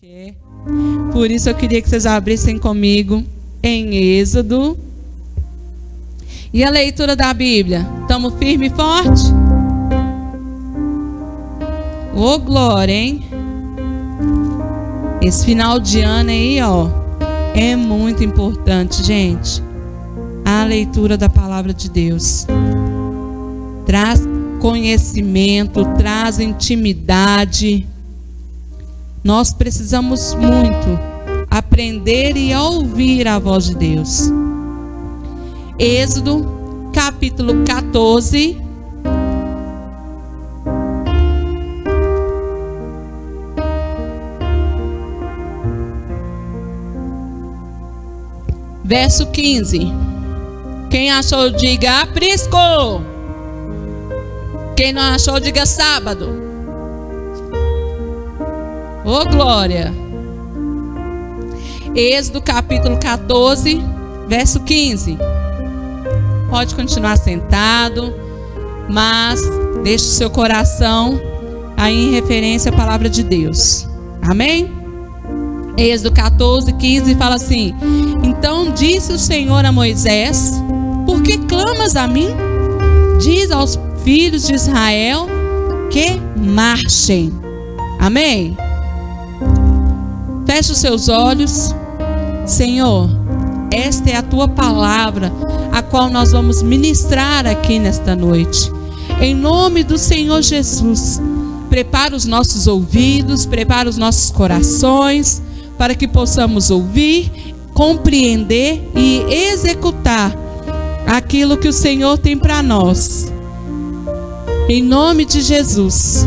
quer. Por isso eu queria que vocês abrissem comigo em Êxodo. E a leitura da Bíblia? Estamos firme e forte? Ô glória, hein? Esse final de ano aí, ó, é muito importante, gente. A leitura da palavra de Deus traz conhecimento, traz intimidade. Nós precisamos muito aprender e ouvir a voz de Deus. Êxodo, capítulo 14. Verso 15. Quem achou, diga aprisco. Quem não achou, diga sábado. Ô glória. Êxodo capítulo 14, verso 15. Pode continuar sentado, mas deixe o seu coração aí em referência à palavra de Deus. Amém? Êxodo 14, 15 fala assim: Então disse o Senhor a Moisés: Por que clamas a mim? Diz aos filhos de Israel que marchem. Amém? Feche os seus olhos. Senhor, esta é a tua palavra, a qual nós vamos ministrar aqui nesta noite. Em nome do Senhor Jesus, prepara os nossos ouvidos, prepara os nossos corações, para que possamos ouvir, compreender e executar aquilo que o Senhor tem para nós. Em nome de Jesus,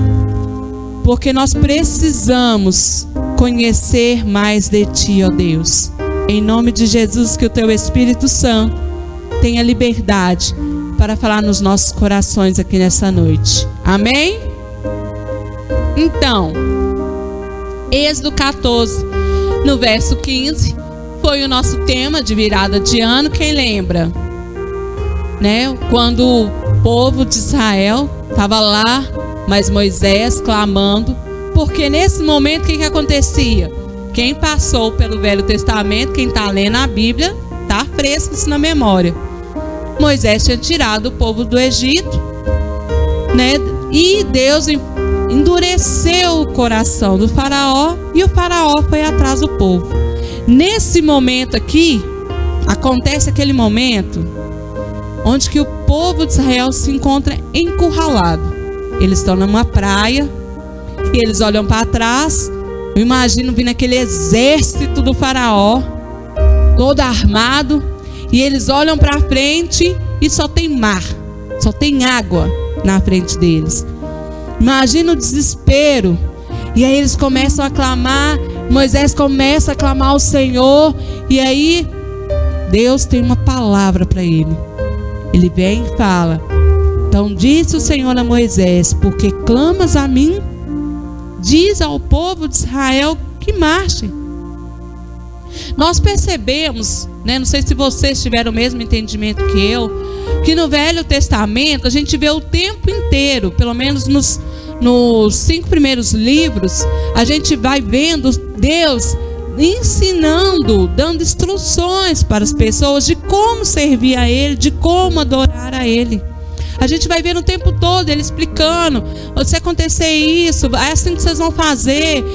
porque nós precisamos conhecer mais de Ti, ó Deus. Em nome de Jesus, que o Teu Espírito Santo tenha liberdade para falar nos nossos corações aqui nessa noite. Amém? Então, Êxodo 14, no verso 15, foi o nosso tema de virada de ano. Quem lembra? Né? Quando o povo de Israel estava lá, mas Moisés clamando, porque nesse momento o que acontecia? Quem passou pelo Velho Testamento, quem está lendo a Bíblia, está fresco isso na memória. Moisés tinha tirado o povo do Egito, né? E Deus endureceu o coração do faraó, e o faraó foi atrás do povo. Nesse momento aqui, acontece aquele momento onde que o povo de Israel se encontra encurralado. Eles estão numa praia e eles olham para trás. Eu imagino vindo aquele exército do faraó, todo armado, e eles olham para frente e só tem mar, só tem água na frente deles. Imagina o desespero. E aí eles começam a clamar, Moisés começa a clamar ao Senhor, e aí Deus tem uma palavra para ele. Ele vem e fala: Então disse o Senhor a Moisés: Porque clamas a mim? Diz ao povo de Israel que marchem. Nós percebemos, né, não sei se vocês tiveram o mesmo entendimento que eu, que no Velho Testamento a gente vê o tempo inteiro, pelo menos nos 5 primeiros livros, a gente vai vendo Deus ensinando, dando instruções para as pessoas de como servir a Ele, de como adorar a Ele. A gente vai ver o tempo todo ele explicando: se acontecer isso, é assim que vocês vão fazer.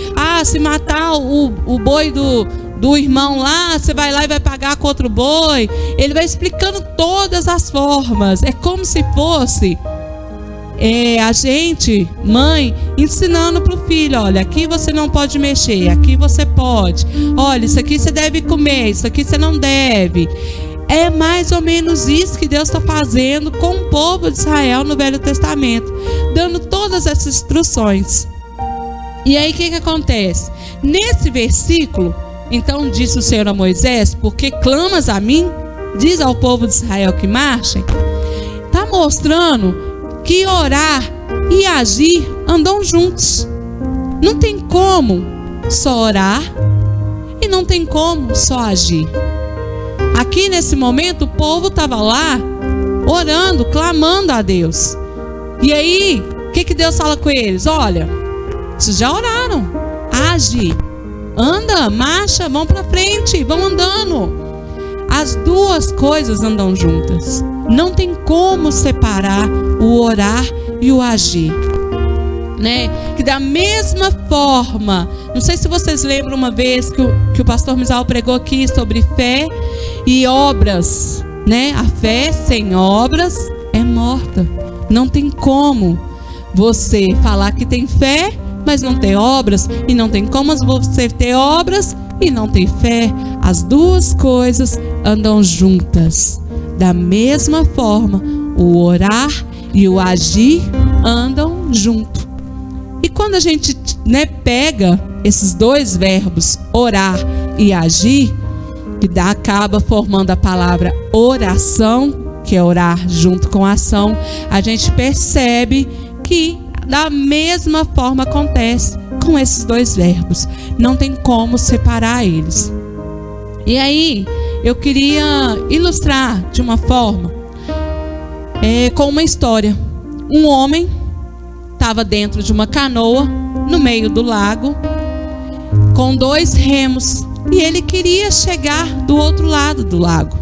Se matar o boi do irmão lá, você vai lá e vai pagar com outro boi. Ele vai explicando todas as formas. É como se fosse a gente, mãe, ensinando para o filho: olha, aqui você não pode mexer, aqui você pode. Olha, isso aqui você deve comer, isso aqui você não deve. É mais ou menos isso que Deus está fazendo com o povo de Israel no Velho Testamento, dando todas essas instruções. E aí o que acontece? Nesse versículo, então disse o Senhor a Moisés: Porque clamas a mim? Diz ao povo de Israel que marchem. Está mostrando que orar e agir andam juntos. Não tem como só orar e não tem como só agir. Aqui nesse momento o povo estava lá orando, clamando a Deus. E aí, o que Deus fala com eles? Olha, vocês já oraram, age. anda, marcha, vão para frente, vão andando. As duas coisas andam juntas. Não tem como separar o orar e o agir, né? Que da mesma forma, não sei se vocês lembram uma vez que o pastor Misael pregou aqui sobre fé e obras, né? A fé sem obras é morta. Não tem como você falar que tem fé, mas não ter obras, e não tem como você ter obras e não ter fé. As duas coisas andam juntas. Da mesma forma, o orar e o agir andam junto. E quando a gente, né, pega esses dois verbos, orar e agir, que acaba formando a palavra oração, que é orar junto com a ação, a gente percebe que da mesma forma acontece com esses dois verbos. Não tem como separar eles. E aí, eu queria ilustrar de uma forma, com uma história. Um homem estava dentro de uma canoa, no meio do lago, com 2 remos, e ele queria chegar do outro lado do lago.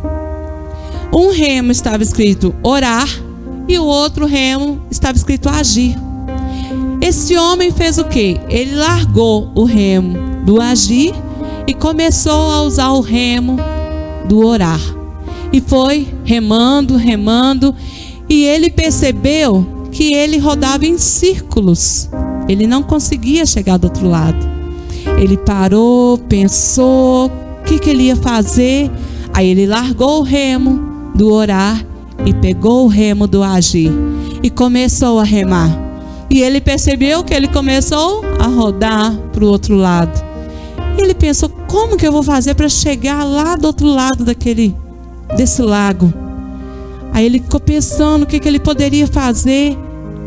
Um remo estava escrito orar, e o outro remo estava escrito agir. Esse homem fez o quê? Ele largou o remo do agir e começou a usar o remo do orar. E foi remando, e ele percebeu que ele rodava em círculos. Ele não conseguia chegar do outro lado. Ele parou, pensou o que ele ia fazer. Aí ele largou o remo do orar e pegou o remo do agir e começou a remar. E ele percebeu que ele começou a rodar para o outro lado. E ele pensou, como que eu vou fazer para chegar lá do outro lado desse lago? Aí ele ficou pensando o que ele poderia fazer.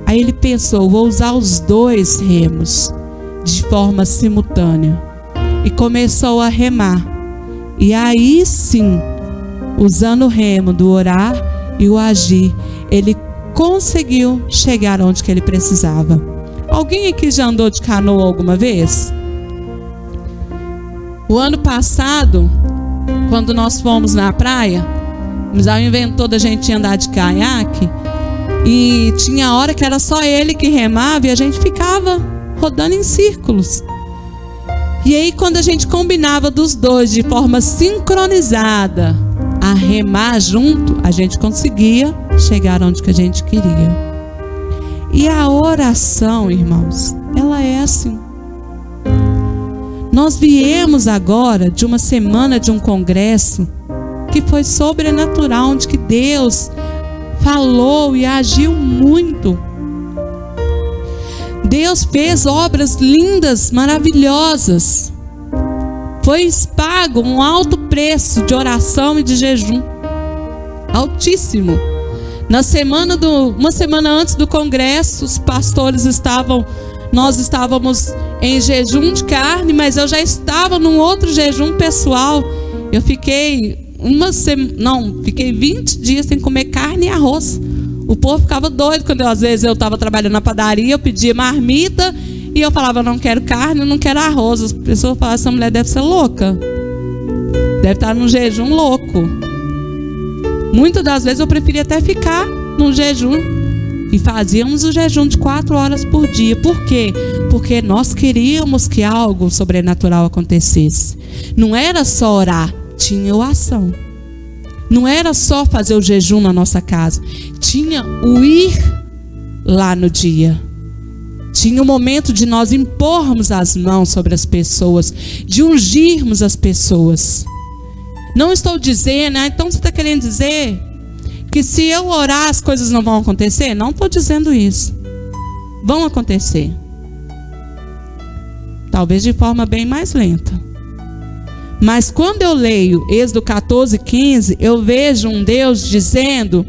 Aí ele pensou, vou usar os 2 remos de forma simultânea. E começou a remar. E aí sim, usando o remo do orar e o agir, ele conseguiu chegar onde que ele precisava. Alguém aqui já andou de canoa alguma vez? O ano passado, quando nós fomos na praia, o Misael inventou da gente andar de caiaque, e tinha hora que era só ele que remava e a gente ficava rodando em círculos. E aí, quando a gente combinava dos dois de forma sincronizada a remar junto, a gente conseguia chegar onde que a gente queria. E a oração, irmãos, ela é assim. Nós viemos agora de uma semana de um congresso que foi sobrenatural, onde que Deus falou e agiu muito. Deus fez obras lindas, maravilhosas. Foi pago um alto preço de oração e de jejum, altíssimo. Uma semana antes do congresso, os pastores nós estávamos em jejum de carne, mas eu já estava num outro jejum pessoal. Eu fiquei 20 dias sem comer carne e arroz. O povo ficava doido quando às vezes eu estava trabalhando na padaria, eu pedia marmita e eu falava, não quero carne, não quero arroz. As pessoas falavam, essa mulher deve ser louca, deve estar num jejum louco. Muitas das vezes eu preferia até ficar num jejum. E fazíamos o jejum de 4 horas por dia. Por quê? Porque nós queríamos que algo sobrenatural acontecesse. Não era só orar, tinha a ação. Não era só fazer o jejum na nossa casa, tinha o ir lá no dia. Tinha o momento de nós impormos as mãos sobre as pessoas, de ungirmos as pessoas. Não estou dizendo, então você está querendo dizer que se eu orar as coisas não vão acontecer? Não estou dizendo isso. Vão acontecer. Talvez de forma bem mais lenta. Mas quando eu leio Êxodo 14:15, eu vejo um Deus dizendo,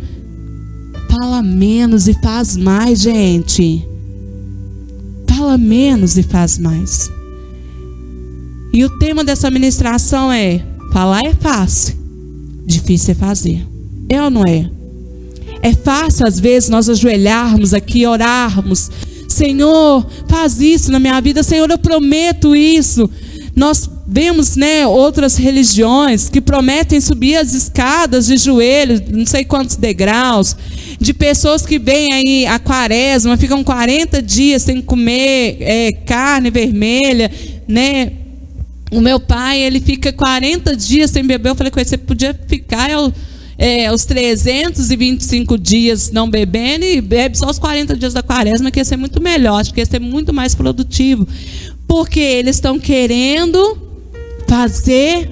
fala menos e faz mais, gente. Fala menos e faz mais. E o tema dessa ministração é, falar é fácil, difícil é fazer. É ou não é? É fácil às vezes nós ajoelharmos aqui, orarmos, Senhor, faz isso na minha vida, Senhor, eu prometo isso. nós vemos, né, outras religiões que prometem subir as escadas de joelhos, não sei quantos degraus, de pessoas que vêm aí a quaresma, ficam 40 dias sem comer carne vermelha, né? O meu pai, ele fica 40 dias sem beber. Eu falei com ele, você podia ficar os 325 dias não bebendo e bebe só os 40 dias da quaresma, que ia ser muito melhor, acho que ia ser muito mais produtivo. Porque eles estão querendo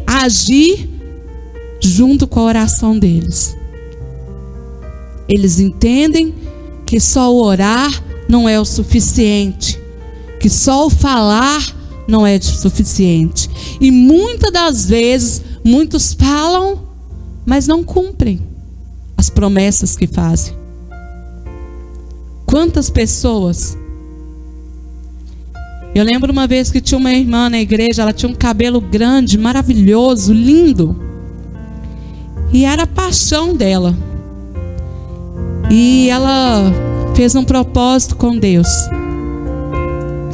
agir junto com a oração deles. Eles entendem que só o orar não é o suficiente, que só o falar não é suficiente. E muitas das vezes, muitos falam, mas não cumprem as promessas que fazem. Quantas pessoas... Eu lembro uma vez que tinha uma irmã na igreja, ela tinha um cabelo grande, maravilhoso, lindo. E era a paixão dela. E ela fez um propósito com Deus.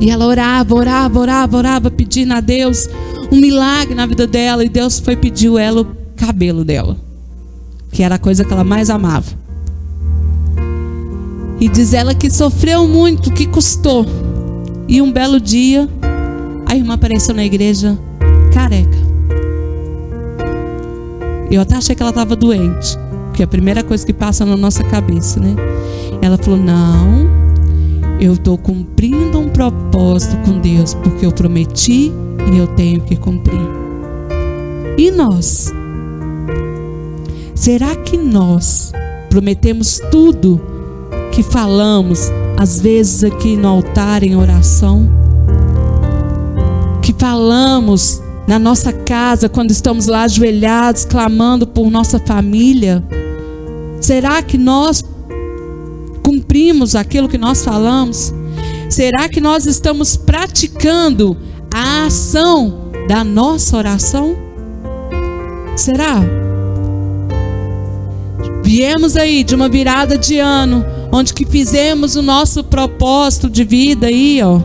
E ela orava, pedindo a Deus um milagre na vida dela. E Deus foi pedir ela o cabelo dela, que era a coisa que ela mais amava. E diz ela que sofreu muito, que custou. E um belo dia, a irmã apareceu na igreja careca. Eu até achei que ela estava doente, porque é a primeira coisa que passa na nossa cabeça, né? Ela falou, não, eu estou cumprindo um propósito com Deus, porque eu prometi e eu tenho que cumprir. E nós? Será que nós prometemos tudo que falamos, às vezes aqui no altar em oração? Que falamos na nossa casa, quando estamos lá ajoelhados, clamando por nossa família? Será que nós cumprimos aquilo que nós falamos? Será que nós estamos praticando a ação da nossa oração? Será? Viemos aí de uma virada de ano, onde que fizemos o nosso propósito de vida aí, ó.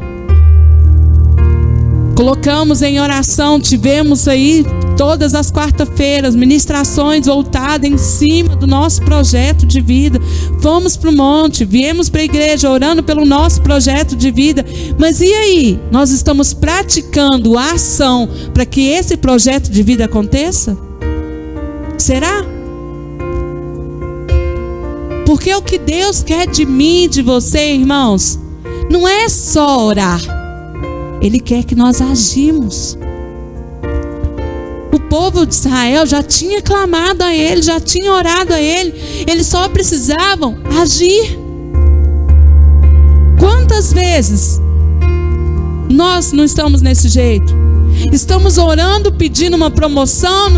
Colocamos em oração, tivemos aí todas as quarta-feiras ministrações voltadas em cima do nosso projeto de vida. Fomos para o monte, viemos para a igreja orando pelo nosso projeto de vida. Mas e aí? Nós estamos praticando a ação para que esse projeto de vida aconteça? Será? Porque o que Deus quer de mim, de você, irmãos, não é só orar. Ele quer que nós agimos. O povo de Israel já tinha clamado a Ele, já tinha orado a Ele. Eles só precisavam agir. Quantas vezes nós não estamos nesse jeito? Estamos orando pedindo uma promoção,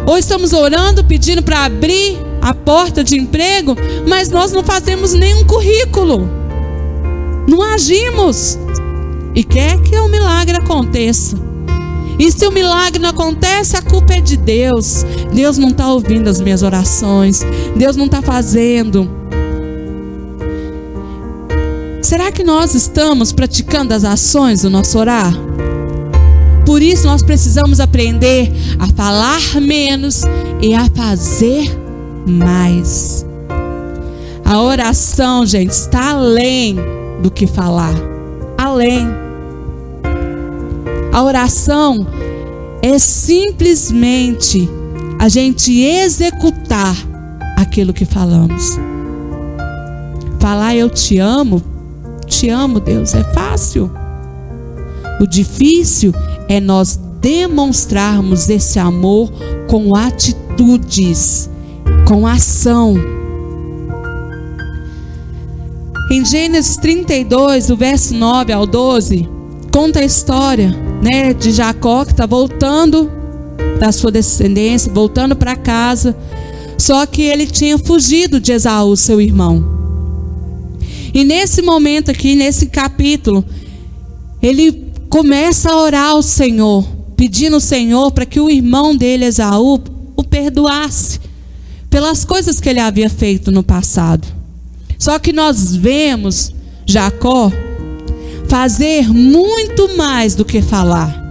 ou estamos orando pedindo para abrir a porta de emprego, mas nós não fazemos nenhum currículo, não agimos, e quer que o milagre aconteça. E se o milagre não acontece, a culpa é de Deus. Deus não está ouvindo as minhas orações, Deus não está fazendo. Será que nós estamos praticando as ações do nosso orar? Por isso nós precisamos aprender a falar menos e a fazer mais. A oração, gente, está além do que falar. Além. A oração é simplesmente a gente executar aquilo que falamos. Falar eu te amo, Deus, é fácil. O difícil é nós demonstrarmos esse amor com atitudes, com ação. Em Gênesis 32, do verso 9 ao 12, conta a história, né, de Jacó, que está voltando da sua descendência, voltando para casa. Só que ele tinha fugido de Esaú, seu irmão. E nesse momento aqui, nesse capítulo, ele começa a orar ao Senhor, pedindo ao Senhor para que o irmão dele, Esaú, o perdoasse pelas coisas que ele havia feito no passado. Só que nós vemos Jacó fazer muito mais do que falar.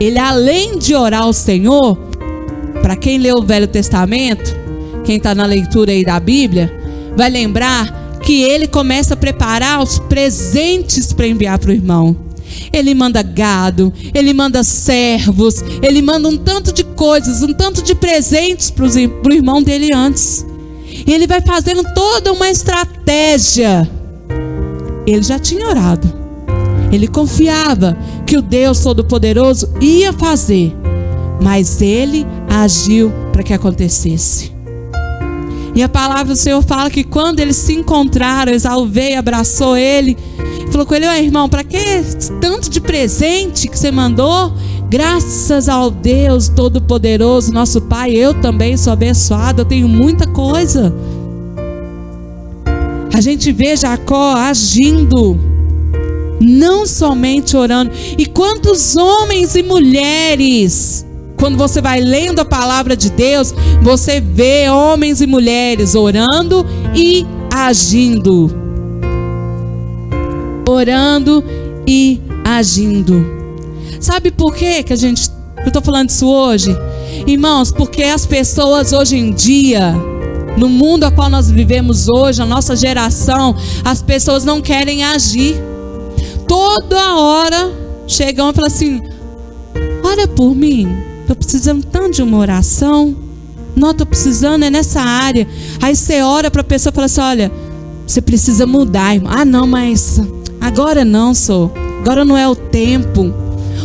ele, além de orar ao Senhor, para quem leu o Velho Testamento, quem está na leitura aí da Bíblia, vai lembrar que ele começa a preparar os presentes para enviar para o irmão. Ele manda gado, ele manda servos, ele manda um tanto de coisas, um tanto de presentes para o irmão dele antes. E ele vai fazendo toda uma estratégia. Ele já tinha orado. Ele confiava que o Deus Todo-Poderoso ia fazer, mas ele agiu para que acontecesse. E a palavra do Senhor fala que quando eles se encontraram, Esaú veio, abraçou ele, falou com ele: irmão, para que tanto de presente que você mandou? Graças ao Deus Todo-Poderoso, nosso Pai, eu também sou abençoado, eu tenho muita coisa. A gente vê Jacó agindo, não somente orando. E quantos homens e mulheres, quando você vai lendo a palavra de Deus, você vê homens e mulheres orando e agindo. Orando e agindo. Sabe por que eu estou falando isso hoje? Irmãos, porque as pessoas hoje em dia, no mundo a qual nós vivemos hoje, a nossa geração, as pessoas não querem agir. Toda hora chegam e falam assim: ora por mim, estou precisando tanto de uma oração. Não, estou precisando, é nessa área. Aí você ora para a pessoa e fala assim: olha, você precisa mudar, irmão. Ah, não, mas agora não, agora não é o tempo.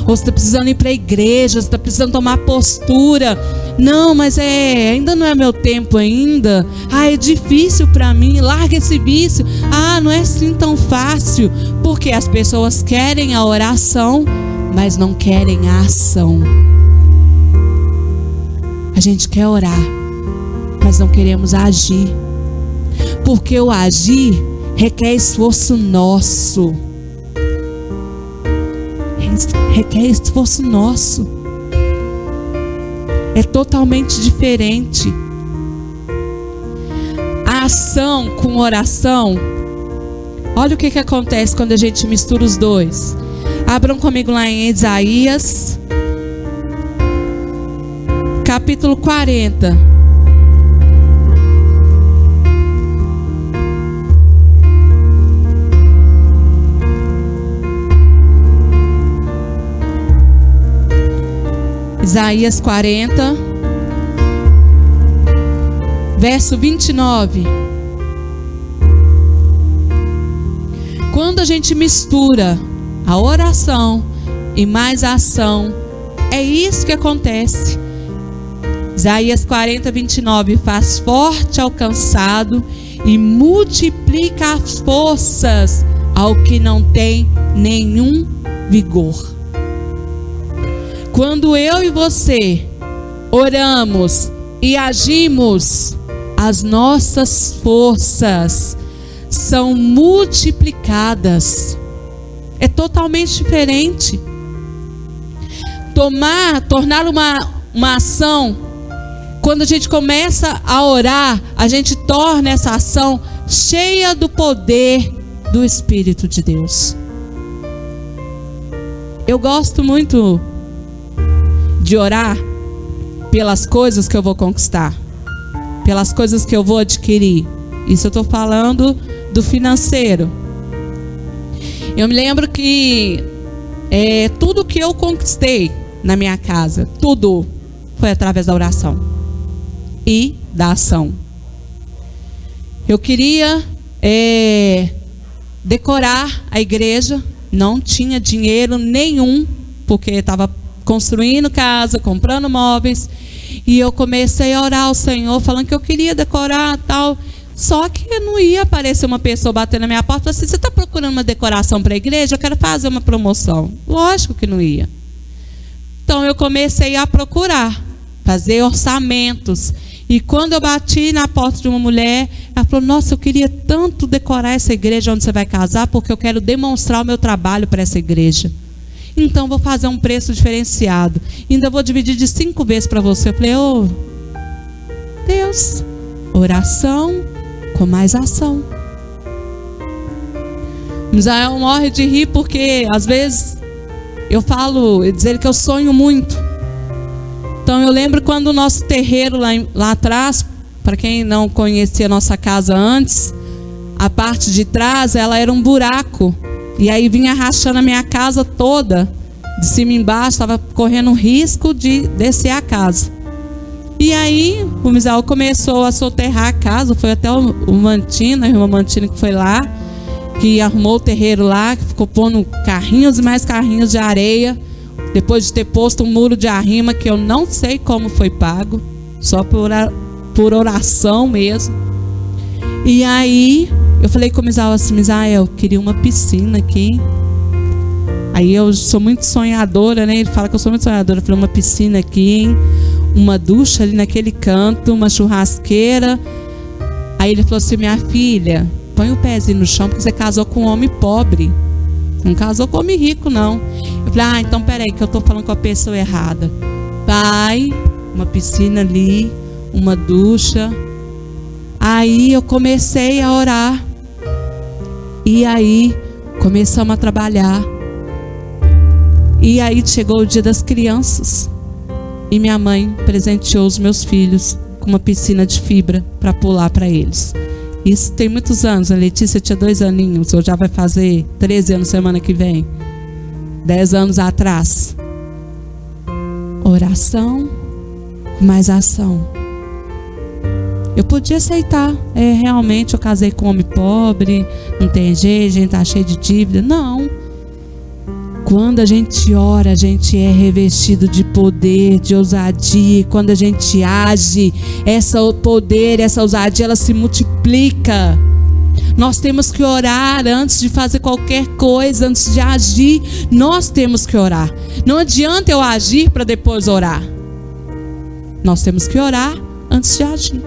Ou você está precisando ir para a igreja, você está precisando tomar postura. Não, mas ainda não é meu tempo ainda. Ah, é difícil para mim, larga esse vício. Ah, não é assim tão fácil. Porque as pessoas querem a oração, mas não querem a ação. A gente quer orar, mas não queremos agir. Porque o agir requer esforço nosso. Requer esforço nosso. É totalmente diferente. A ação com oração, olha o que acontece quando a gente mistura os dois. Abram comigo lá em Isaías, capítulo 40. Isaías 40, verso 29. Quando a gente mistura a oração e mais a ação, é isso que acontece. Isaías 40, 29. Faz forte ao cansado e multiplica as forças ao que não tem nenhum vigor. Quando eu e você oramos e agimos, as nossas forças são multiplicadas. É totalmente diferente. Tornar uma ação, quando a gente começa a orar, a gente torna essa ação cheia do poder do Espírito de Deus. Eu gosto muito de orar pelas coisas que eu vou conquistar, pelas coisas que eu vou adquirir. Isso eu estou falando do financeiro. Eu me lembro que tudo que eu conquistei na minha casa, tudo foi através da oração e da ação. Eu queria decorar a igreja, não tinha dinheiro nenhum, porque estava construindo casa, comprando móveis, e eu comecei a orar ao Senhor, falando que eu queria decorar tal. Só que não ia aparecer uma pessoa batendo na minha porta e falar assim: você está procurando uma decoração para a igreja? Eu quero fazer uma promoção. Lógico que não ia. Então eu comecei a procurar, fazer orçamentos. E quando eu bati na porta de uma mulher, ela falou: nossa, eu queria tanto decorar essa igreja onde você vai casar, porque eu quero demonstrar o meu trabalho para essa igreja. Então vou fazer um preço diferenciado. Ainda vou dividir de 5 vezes para você. Eu falei: oh, Deus, oração com mais ação. Israel morre de rir porque às vezes eu dizer que eu sonho muito. Então eu lembro quando o nosso terreiro lá atrás, para quem não conhecia a nossa casa antes, a parte de trás ela era um buraco. E aí vinha rachando a minha casa toda, de cima e embaixo, estava correndo risco de descer a casa. E aí o Misael começou a soterrar a casa, foi até o Mantino, a irmã Mantina que foi lá, que arrumou o terreiro lá, que ficou pondo carrinhos e mais carrinhos de areia, depois de ter posto um muro de arrima que eu não sei como foi pago, só por oração mesmo. E aí eu falei com o Misael assim: Misael, eu queria uma piscina aqui. Aí eu sou muito sonhadora, né? Ele fala que eu sou muito sonhadora. Eu falei: uma piscina aqui, hein? Uma ducha ali naquele canto, uma churrasqueira. Aí ele falou assim: minha filha, põe o pezinho no chão, porque você casou com um homem pobre, não casou com um homem rico, não. Eu falei: então peraí, que eu tô falando com a pessoa errada. Pai, uma piscina ali, uma ducha. Aí eu comecei a orar. E aí começamos a trabalhar. E aí chegou o dia das crianças. E minha mãe presenteou os meus filhos com uma piscina de fibra para pular para eles. Isso tem muitos anos. A Letícia tinha 2 aninhos. Ou já vai fazer 13 anos semana que vem. 10 anos atrás. Oração com mais ação. Eu podia aceitar. Realmente eu casei com um homem pobre, não tem jeito, a gente tá cheio de dívida. Não. Quando a gente ora, a gente é revestido de poder, de ousadia. Quando a gente age, esse poder, essa ousadia, ela se multiplica. Nós temos que orar antes de fazer qualquer coisa, antes de agir. Nós temos que orar. Não adianta eu agir para depois orar. Nós temos que orar antes de agir.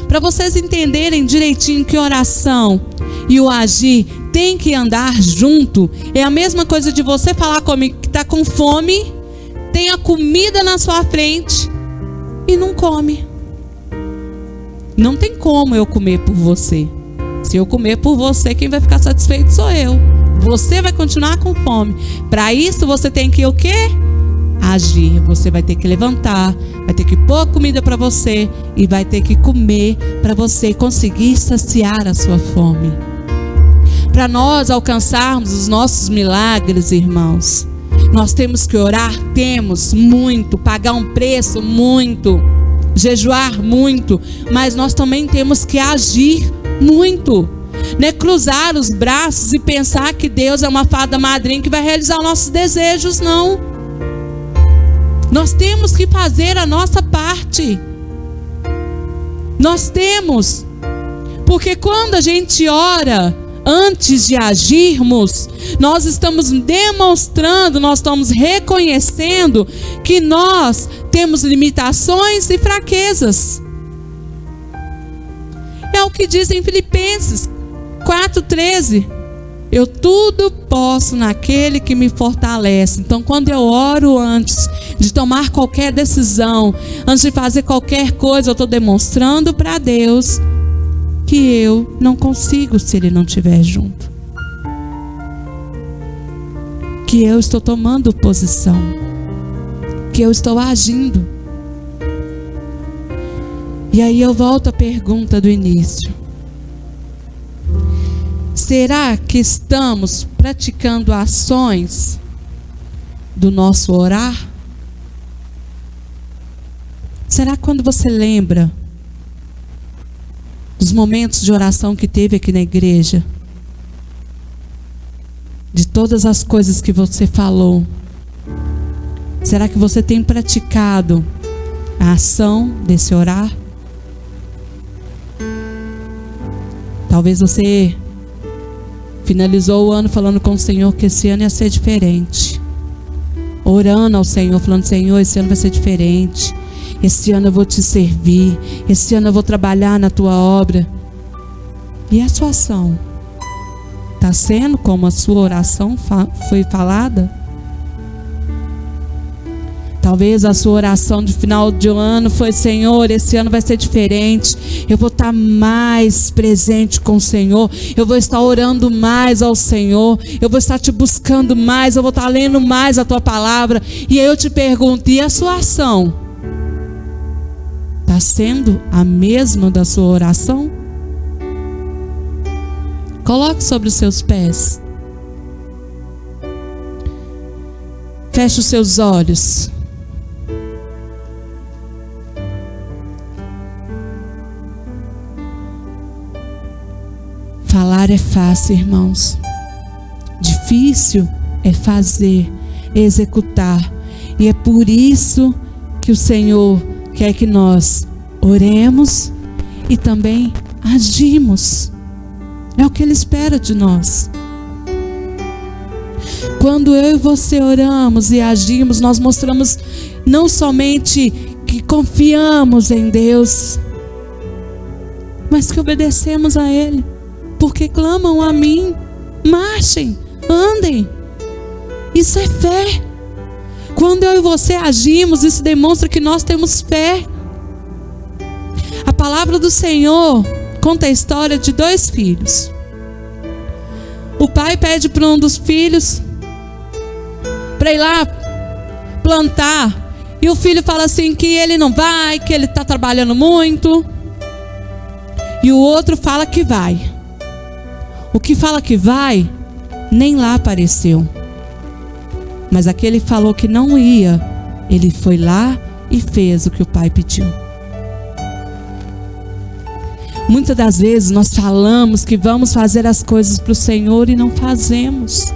Para vocês entenderem direitinho que oração e o agir tem que andar junto, é a mesma coisa de você falar comigo que está com fome, tem a comida na sua frente e não come. Não tem como eu comer por você. Se eu comer por você, quem vai ficar satisfeito sou eu. Você vai continuar com fome. Para isso você tem que o quê? Agir. Você vai ter que levantar, vai ter que pôr comida para você e vai ter que comer para você conseguir saciar a sua fome. Para nós alcançarmos os nossos milagres, irmãos, nós temos que orar, temos muito, pagar um preço muito, jejuar muito, mas nós também temos que agir muito. Não é cruzar os braços e pensar que Deus é uma fada madrinha que vai realizar os nossos desejos, não. Nós temos que fazer a nossa parte. Nós temos. Porque quando a gente ora, antes de agirmos, nós estamos demonstrando, nós estamos reconhecendo que nós temos limitações e fraquezas. É o que diz em Filipenses 4,13. Eu tudo posso naquele que me fortalece. Então, quando eu oro antes de tomar qualquer decisão, antes de fazer qualquer coisa, eu estou demonstrando para Deus que eu não consigo se Ele não estiver junto. Que eu estou tomando posição. Que eu estou agindo. E aí eu volto à pergunta do início. Será que estamos praticando ações do nosso orar? Será que quando você lembra dos momentos de oração que teve aqui na igreja, de todas as coisas que você falou, será que você tem praticado a ação desse orar? Talvez você finalizou o ano falando com o Senhor que esse ano ia ser diferente. Orando ao Senhor, falando: Senhor, esse ano vai ser diferente. Esse ano eu vou te servir. Esse ano eu vou trabalhar na tua obra. E a sua ação? Está sendo como a sua oração foi falada? Talvez a sua oração de final de ano foi: Senhor, esse ano vai ser diferente. Eu vou estar mais presente com o Senhor. Eu vou estar orando mais ao Senhor. Eu vou estar te buscando mais. Eu vou estar lendo mais a tua palavra. E aí eu te pergunto: e a sua ação? Está sendo a mesma da sua oração? Coloque sobre os seus pés. Feche os seus olhos. Falar é fácil, irmãos. Difícil é fazer, é executar. E é por isso que o Senhor quer que nós oremos e também agimos. É o que Ele espera de nós. Quando eu e você oramos e agimos, nós mostramos não somente que confiamos em Deus, mas que obedecemos a Ele. Porque clamam a mim: marchem, andem. Isso é fé. Quando eu e você agimos, isso demonstra que nós temos fé. A palavra do Senhor conta a história de 2 filhos. O pai pede para um dos filhos para ir lá plantar. E o filho fala assim que ele não vai, que ele está trabalhando muito. E o outro fala que vai. O que fala que vai, nem lá apareceu. Mas aquele falou que não ia, ele foi lá e fez o que o pai pediu. Muitas das vezes nós falamos que vamos fazer as coisas para o Senhor e não fazemos.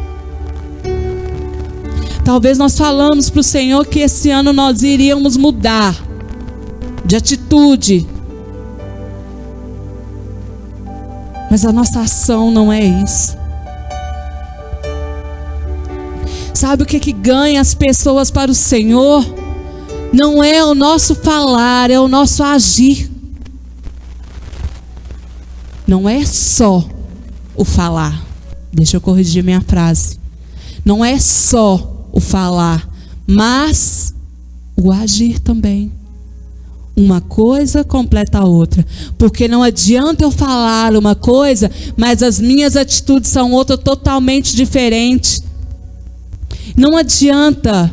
Talvez nós falamos para o Senhor que esse ano nós iríamos mudar de atitude. Mas a nossa ação não é isso. Sabe o que ganha as pessoas para o Senhor? Não é o nosso falar, é o nosso agir. Não é só o falar. Deixa eu corrigir minha frase. Não é só o falar, mas o agir também. Uma coisa completa a outra. Porque não adianta eu falar uma coisa, mas as minhas atitudes são outra totalmente diferente. Não adianta.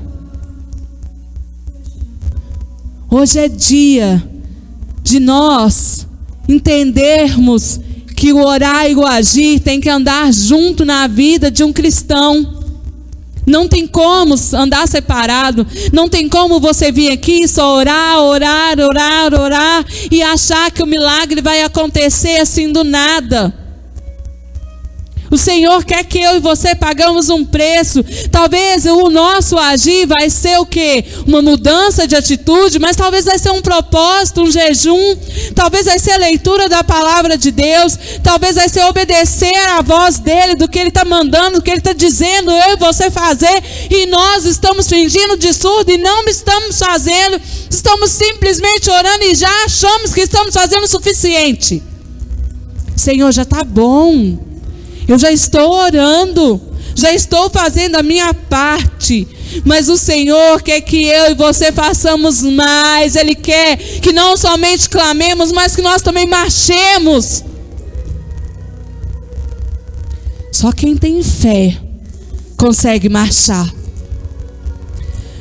Hoje é dia de nós entendermos que o orar e o agir tem que andar junto na vida de um cristão. Não tem como andar separado. Não tem como você vir aqui só orar e achar que o milagre vai acontecer assim do nada. O Senhor quer que eu e você pagamos um preço. Talvez o nosso agir vai ser o quê? Uma mudança de atitude, mas talvez vai ser um propósito, um jejum. Talvez vai ser a leitura da palavra de Deus. Talvez vai ser obedecer à voz dEle, do que Ele está mandando, do que Ele está dizendo eu e você fazer. E nós estamos fingindo de surdo e não estamos fazendo. Estamos simplesmente orando e já achamos que estamos fazendo o suficiente. Senhor, já está bom. Eu já estou orando, já estou fazendo a minha parte, mas o Senhor quer que eu e você façamos mais. Ele quer que não somente clamemos, mas que nós também marchemos. Só quem tem fé consegue marchar.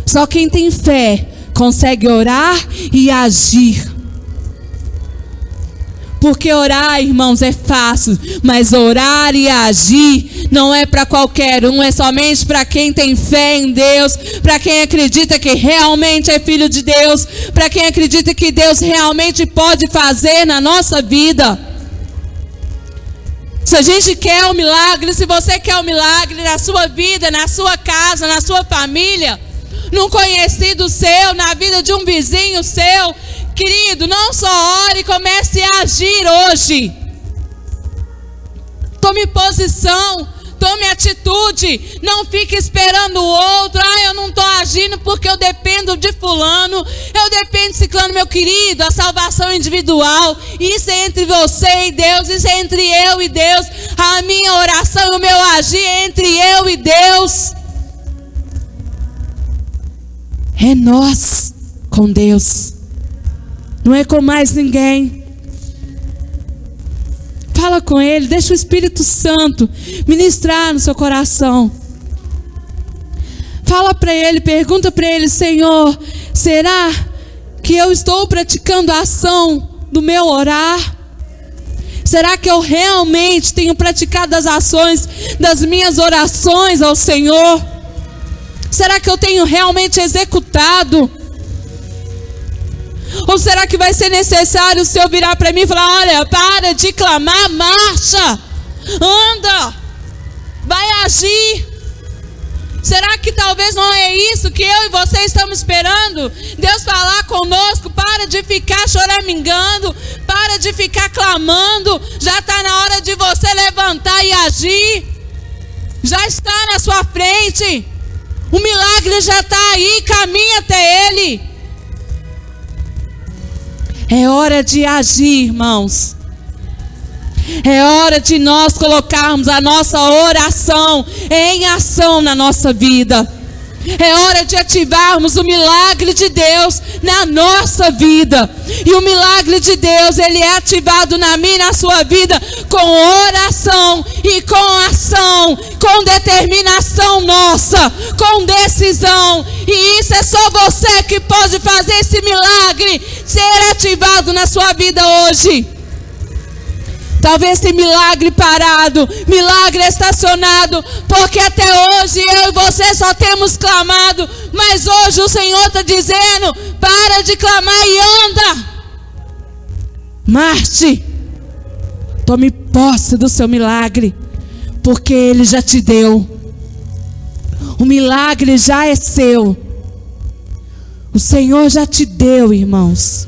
Só quem tem fé consegue orar e agir. Porque orar, irmãos, é fácil, mas orar e agir não é para qualquer um, é somente para quem tem fé em Deus, para quem acredita que realmente é filho de Deus, para quem acredita que Deus realmente pode fazer na nossa vida. Se a gente quer o milagre, se você quer o milagre na sua vida, na sua casa, na sua família, num conhecido seu, na vida de um vizinho seu, querido, não só ore, comece a agir hoje. Tome posição, tome atitude. Não fique esperando o outro. Eu não estou agindo porque eu dependo de fulano, eu dependo de ciclano. Meu querido, a salvação individual, isso é entre você e Deus, isso é entre eu e Deus. A minha oração e o meu agir é entre eu e Deus. É nós com Deus, não é com mais ninguém. Fala com Ele, deixa o Espírito Santo ministrar no seu coração. Fala para Ele, pergunta para Ele: Senhor, será que eu estou praticando a ação do meu orar? Será que eu realmente tenho praticado as ações das minhas orações ao Senhor? Será que eu tenho realmente executado? Ou será que vai ser necessário o Senhor virar para mim e falar: olha, para de clamar, marcha, anda, vai agir? Será que talvez não é isso que eu e você estamos esperando? Deus falar conosco: para de ficar choramingando, para de ficar clamando, já está na hora de você levantar e agir. Já está na sua frente, o milagre já está aí, caminha até Ele. É hora de agir, irmãos. É hora de nós colocarmos a nossa oração em ação na nossa vida. É hora de ativarmos o milagre de Deus na nossa vida. E o milagre de Deus, ele é ativado na minha e na sua vida com oração e com ação, com determinação nossa, com decisão. E isso é só você que pode fazer esse milagre ser ativado na sua vida hoje. Talvez tem milagre parado, milagre estacionado, porque até hoje eu e você só temos clamado, mas hoje o Senhor está dizendo: para de clamar e anda. Marche, tome posse do seu milagre, porque Ele já te deu. O milagre já é seu. O Senhor já te deu, irmãos.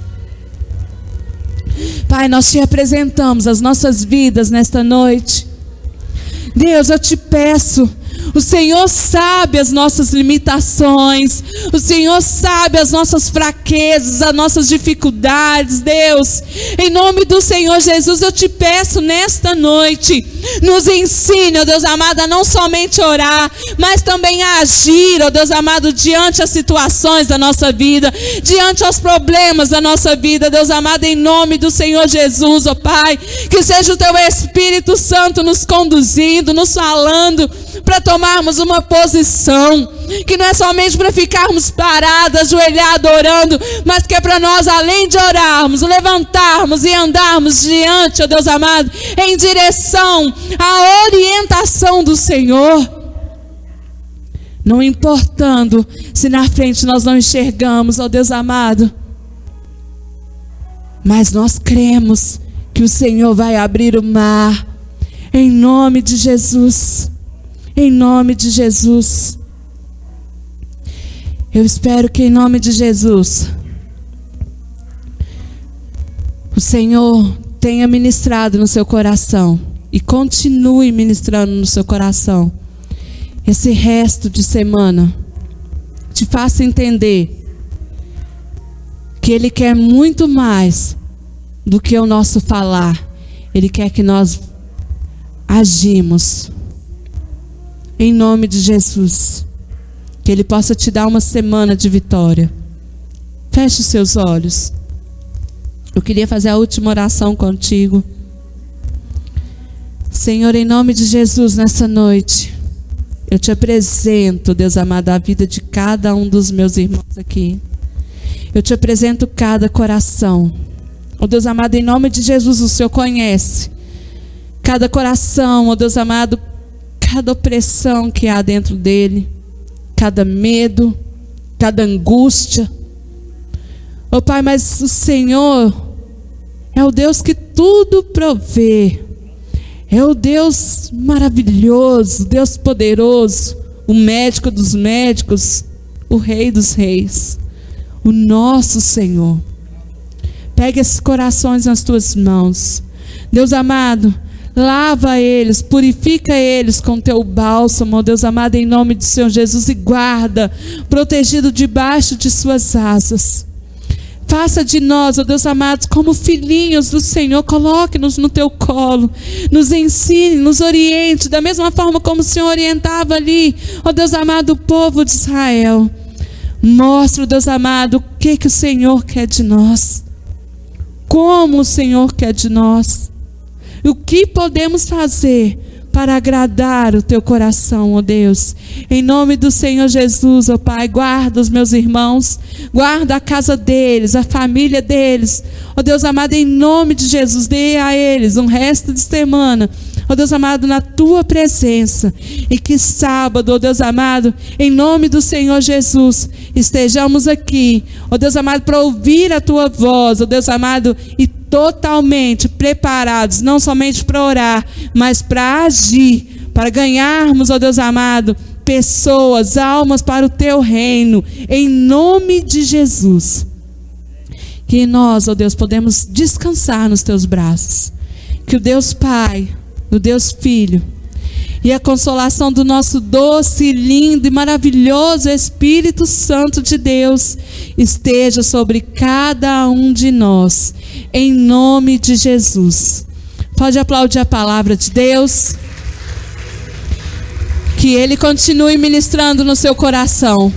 Pai, nós te apresentamos as nossas vidas nesta noite. Deus, eu te peço, o Senhor sabe as nossas limitações, o Senhor sabe as nossas fraquezas, as nossas dificuldades. Deus, em nome do Senhor Jesus, eu te peço nesta noite, nos ensine, ó Deus amado, a não somente orar, mas também a agir, ó Deus amado, diante as situações da nossa vida, diante aos problemas da nossa vida. Deus amado, em nome do Senhor Jesus, ó Pai, que seja o Teu Espírito Santo nos conduzindo, nos falando, para tomarmos uma posição, que não é somente para ficarmos parados, ajoelhados, orando, mas que é para nós, além de orarmos, levantarmos e andarmos diante, ó Deus amado, em direção à orientação do Senhor. Não importando se na frente nós não enxergamos, ó Deus amado, mas nós cremos que o Senhor vai abrir o mar, em nome de Jesus. Em nome de Jesus. Eu espero que em nome de Jesus o Senhor tenha ministrado no seu coração e continue ministrando no seu coração esse resto de semana. Te faça entender que Ele quer muito mais do que o nosso falar. Ele quer que nós agimos. Em nome de Jesus, que Ele possa te dar uma semana de vitória. Feche os seus olhos. Eu queria fazer a última oração contigo. Senhor, em nome de Jesus, nessa noite, eu te apresento, Deus amado, a vida de cada um dos meus irmãos aqui. Eu te apresento cada coração. Oh Deus amado, em nome de Jesus, o Senhor conhece cada coração, oh Deus amado, cada opressão que há dentro dele, cada medo, cada angústia. Oh Pai, mas o Senhor é o Deus que tudo provê, é o Deus maravilhoso, Deus poderoso, o médico dos médicos, o Rei dos reis, o nosso Senhor. Pega esses corações nas tuas mãos, Deus amado. Lava eles, purifica eles com teu bálsamo, ó Deus amado, em nome do Senhor Jesus, e guarda, protegido debaixo de suas asas. Faça de nós, ó Deus amado, como filhinhos do Senhor. Coloque-nos no teu colo, nos ensine, nos oriente, da mesma forma como o Senhor orientava ali, ó Deus amado, o povo de Israel. Mostra, Deus amado, o que o Senhor quer de nós. Como o Senhor quer de nós. E o que podemos fazer para agradar o teu coração, ó Deus. Em nome do Senhor Jesus, ó Pai, guarda os meus irmãos, guarda a casa deles, a família deles. Ó Deus amado, em nome de Jesus, dê a eles um resto de semana, ó Deus amado, na tua presença. E que sábado, ó Deus amado, em nome do Senhor Jesus, estejamos aqui, ó Deus amado, para ouvir a tua voz, ó Deus amado, e totalmente preparados, não somente para orar, mas para agir, para ganharmos, ó Deus amado, pessoas, almas para o teu reino, em nome de Jesus. Que nós, ó Deus, podemos descansar nos teus braços. Que o Deus Pai, o Deus Filho e a consolação do nosso doce, lindo e maravilhoso Espírito Santo de Deus esteja sobre cada um de nós, em nome de Jesus. Pode aplaudir a palavra de Deus. Que Ele continue ministrando no seu coração.